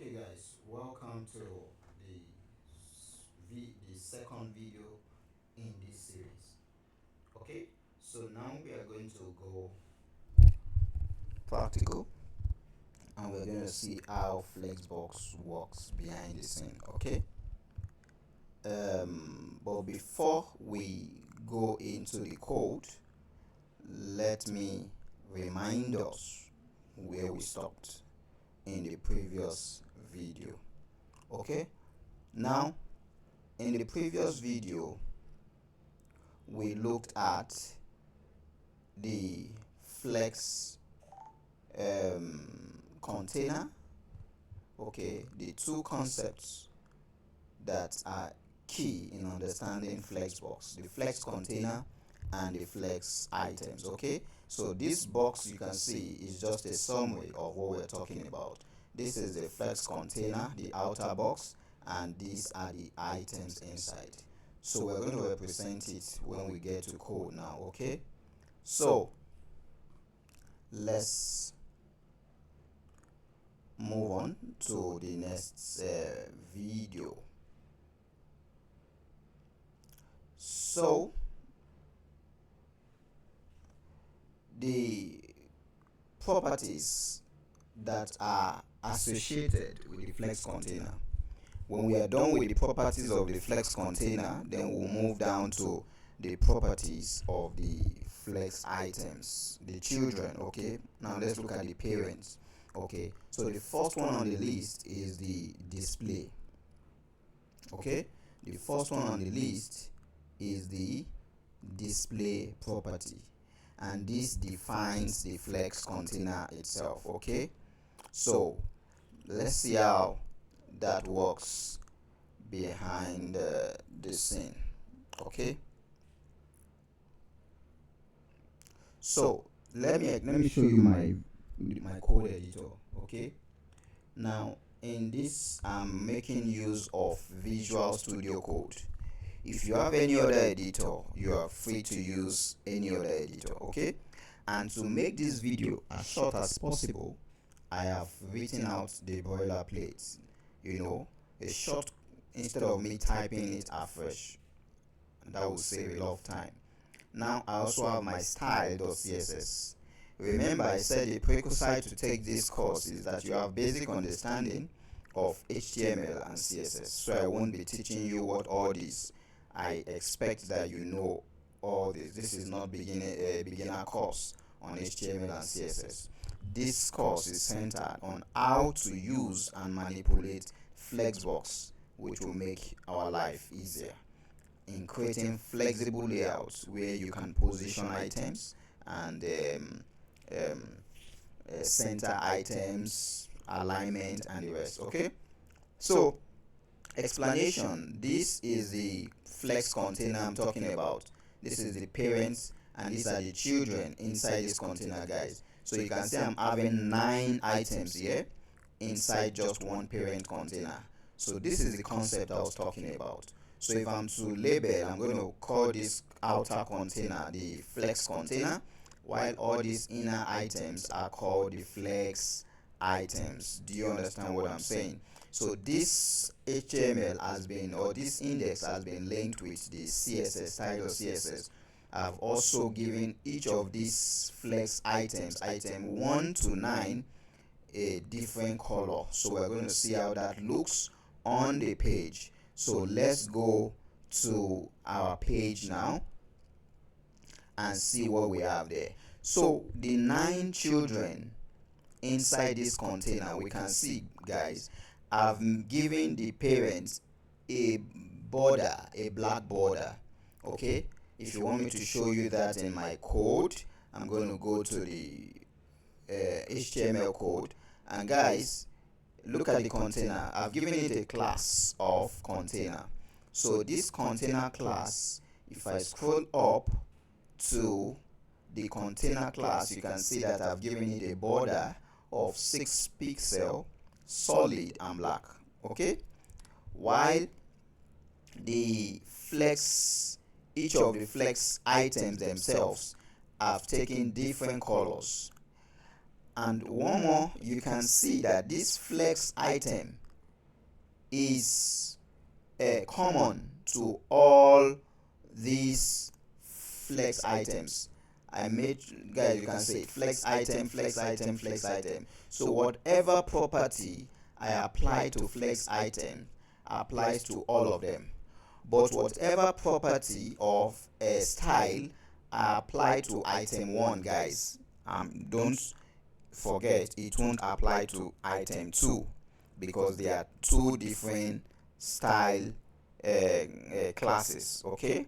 Okay guys, welcome to the second video in this series. Okay, so now we are going to go practical and we're going to see how Flexbox works behind the scene. Okay, but before we go into the code, let me remind us where we stopped in the previous video. Okay, now in the previous video we looked at the flex container. Okay, the two concepts that are key in understanding Flexbox: the flex container and the flex items. Okay, so this box you can see is just a summary of what we're talking about. This is the flex container, the outer box, and these are the items inside. So we're going to represent it when we get to code now. Okay, so let's move on to the next video. So the properties that are associated with the flex container. When we are done with the properties of the flex container, then we'll move down to the properties of the flex items, the children. Okay, now let's look at the parents. Okay, so the first one on the list is the display. Okay, the first one on the list is the display property, and this defines the flex container itself. Okay, so let's see how that works behind the scene. Okay, so let me show you my code editor. Okay, now in this I'm making use of Visual Studio Code. If you have any other editor, you are free to use any other editor. Okay, and to make this video as short as possible, I have written out the boilerplate, a short, instead of me typing it afresh. That will save a lot of time. Now I also have my style.css. Remember, I said the prerequisite to take this course is that you have basic understanding of HTML and CSS. So I won't be teaching you what all this. I expect that you know all this. This is not beginner course on HTML and CSS. This course is centered on how to use and manipulate Flexbox, which will make our life easier in creating flexible layouts where you can position items and center items, alignment, and the rest. Okay, so explanation: this is the flex container I'm talking about. This is the parents and these are the children inside this container, guys. So you can see I'm having 9 items here inside just one parent container. So this is the concept I was talking about. So if I'm to label, I'm going to call this outer container the flex container, while all these inner items are called the flex items. Do you understand what I'm saying? So this HTML has been, or this index has been linked with the CSS, style of CSS. I've also given each of these flex items, item 1 to 9, a different color. So we're going to see how that looks on the page. So let's go to our page now and see what we have there. So the 9 children inside this container, we can see, guys, I've given the parents a border, a black border. Okay, if you want me to show you that in my code, I'm going to go to the HTML code, and guys, look at the container. I've given it a class of container. So this container class, if I scroll up to the container class, you can see that I've given it a border of 6 pixel, solid and black. Okay, while the flex, each of the flex items themselves have taken different colors. And one more, you can see that this flex item is common to all these flex items. I made, guys, you can say flex item, flex item, flex item. So whatever property I apply to flex item applies to all of them. But whatever property of a style I apply to item 1, guys, don't forget it won't apply to item 2, because they are two different style classes. Okay,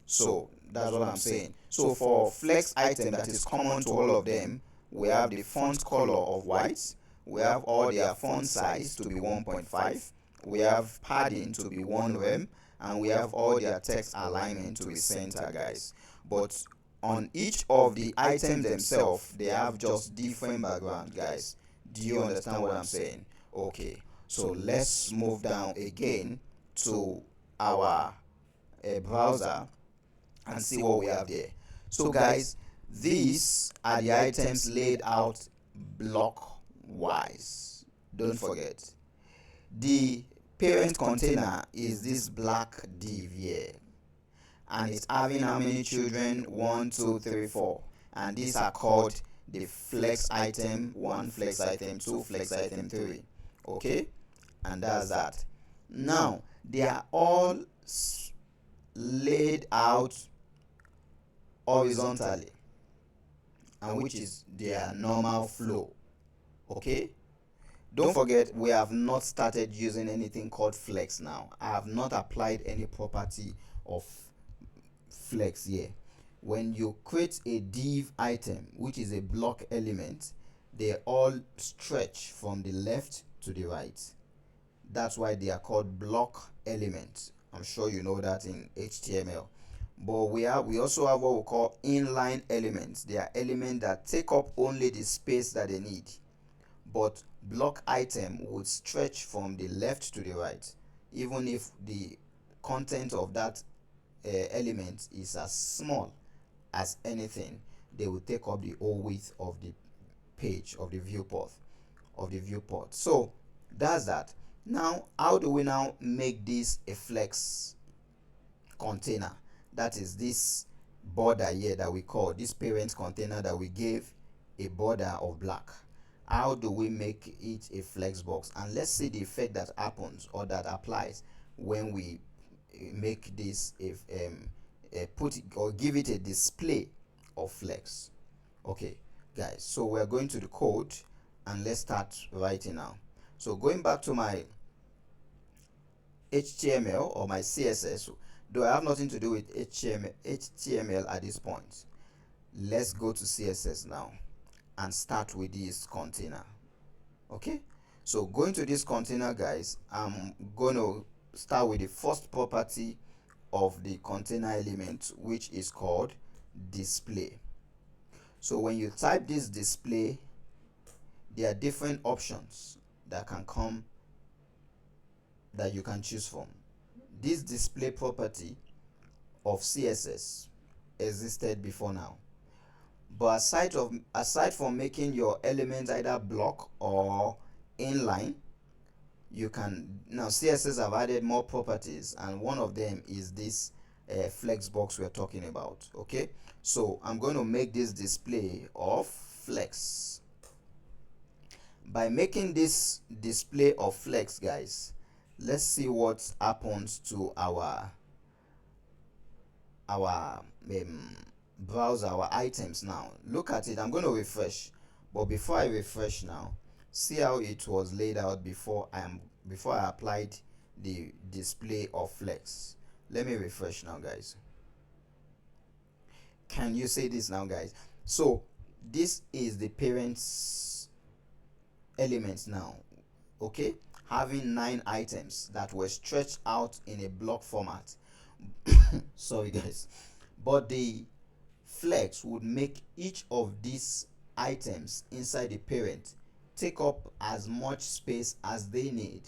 so that's what I'm saying. So for flex item that is common to all of them, we have the font color of white, we have all their font size to be 1.5, we have padding to be 1 rem, and we have all their text alignment to be center, guys. But on each of the items themselves, they have just different background, guys. Do you understand what I'm saying? Okay, so let's move down again to our browser and see what we have there. So guys, these are the items laid out block wise. Don't forget, the parent container is this black div here, and it's having how many children? 1, 2, 3, 4. And these are called the flex item 1, flex item 2, flex item 3. Okay, and that's that. Now they are all laid out horizontally, and which is their normal flow. Okay, don't forget, we have not started using anything called flex now. I have not applied any property of flex here. When you create a div item, which is a block element, they all stretch from the left to the right. That's why they are called block elements. I'm sure you know that in HTML. But we also have what we call inline elements. They are elements that take up only the space that they need. But block item would stretch from the left to the right, even if the content of that element is as small as anything. They will take up the whole width of the page, of the viewport. So that's that. Now, how do we now make this a flex container? That is this border here that we call this parent container that we gave a border of black. How do we make it a flex box? And let's see the effect that happens or that applies when we make this put it, or give it a display of flex. Okay guys, so we're going to the code and let's start writing now. So going back to my HTML or my CSS, though I have nothing to do with HTML at this point, let's go to CSS now and start with this container. Okay, so going to this container, guys, I'm going to start with the first property of the container element, which is called display. So when you type this display, there are different options that can come, that you can choose from. This display property of CSS existed before now, but aside from making your elements either block or inline, you can now, CSS have added more properties, and one of them is this Flexbox we're talking about. Okay, so I'm going to make this display of flex. By making this display of flex, guys, let's see what happens to our browser, our items. Now look at it. I'm going to refresh, but before I refresh now, see how it was laid out before I applied the display of flex. Let me refresh now, guys. Can you see this now, guys? So this is the parents elements now. Okay, having 9 items that were stretched out in a block format. Sorry guys, but the flex would make each of these items inside the parent take up as much space as they need,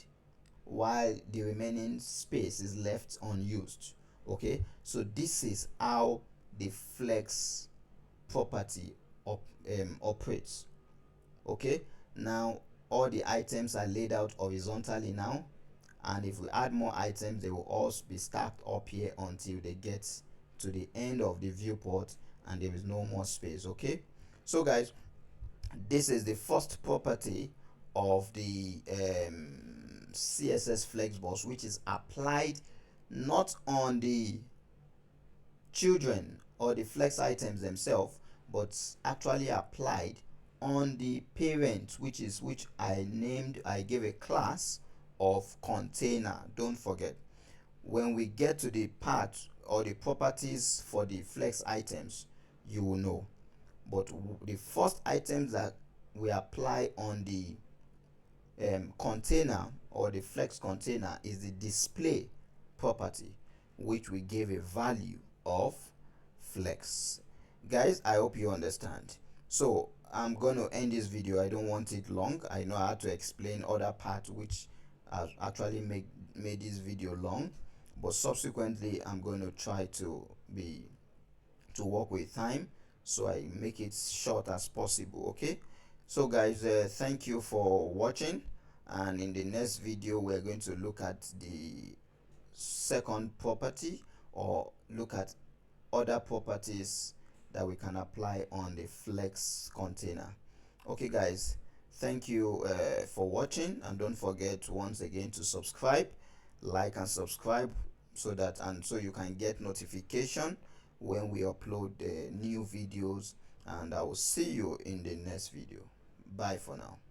while the remaining space is left unused. Okay, so this is how the flex property operates. Okay, now all the items are laid out horizontally now, and if we add more items, they will all be stacked up here until they get to the end of the viewport and there is no more space. Okay, so guys, this is the first property of the CSS Flexbox, which is applied not on the children or the flex items themselves, but actually applied on the parent, which I gave a class of container. Don't forget, when we get to the part or the properties for the flex items, you will know. But the first items that we apply on the container or the flex container is the display property, which we gave a value of flex. Guys, I hope you understand. So I'm going to end this video. I don't want it long. I know I had to explain other parts which actually made this video long, but subsequently I'm going to try to work with time, so I make it short as possible. Okay, so guys, thank you for watching, and in the next video we're going to look at the second property, or look at other properties that we can apply on the flex container. Okay guys, thank you for watching, and don't forget once again to subscribe, like and subscribe, so you can get notification when we upload new videos, and I will see you in the next video. Bye for now.